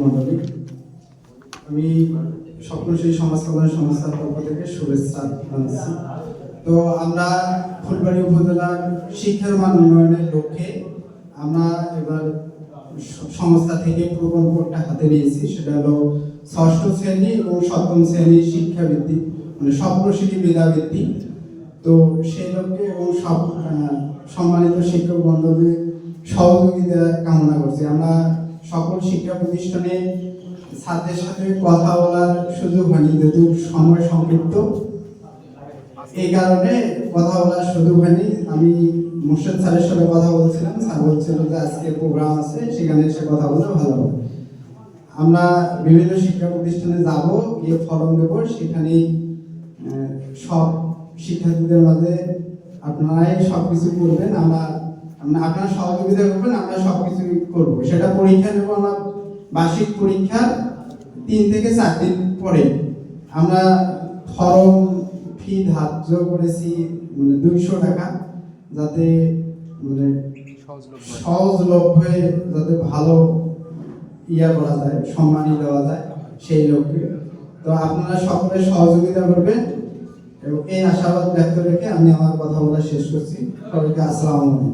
মণ্ডলী, আমি স্বপ্নশ্রী সমাজ কল্যাণ সংস্থার পক্ষ থেকে শুভেচ্ছা জানাচ্ছি। তো আমরা ফুলবাড়ী উপজেলার শিক্ষার মান উন্নয়নের লক্ষ্যে আমরা এবার সংস্থা থেকে প্রকল্পটা হাতে নিয়েছি। সেটা হলো ষষ্ঠ শ্রেণী এবং সপ্তম শ্রেণীর শিক্ষাবৃত্তি, মানে স্বপ্নশ্রী মেধাবৃত্তি। তো সেই লক্ষ্যে এবং সব সম্মানিত শিক্ষক বন্ধুদের সহযোগিতা কামনা করছি। আমরা সকল শিক্ষা প্রতিষ্ঠানে ছাত্রের সাথে কথা বলার সুযোগ হয়নি, যেহেতু সময় সংক্ষিপ্ত, এই কারণে কথা বলার সুযোগ হয়নি। আমি মুর্শেদ স্যারের সাথে কথা বলছিলাম, স্যার বলছিল যে আজকে প্রোগ্রাম আছে, সেখানে এসে কথা বলে ভালো হবে। আমরা বিভিন্ন শিক্ষা প্রতিষ্ঠানে যাব, গিয়ে ফর্ম দেবো, সেখানে সব শিক্ষার্থীদের মাঝে আপনারাই সবকিছু করবেন, আপনারা সহযোগিতা করবেন, আমরা সবকিছু করবো। সেটা পরীক্ষা নেব আমরা বার্ষিক পরীক্ষার 3 থেকে 4 দিন পরে। আমরা ফর্ম ফি ধার্য করেছি 200 টাকা, যাতে সহজলভ্যে যাতে ভালো করা যায়, সম্মানী দেওয়া যায় সেই লক্ষ্যে। তো আপনারা সকলে সহযোগিতা করবেন এবং এই আশাবাদ ব্যক্ত রেখে আমি আমার কথা বলা শেষ করছি। সবাইকে আসসালামু আলাইকুম।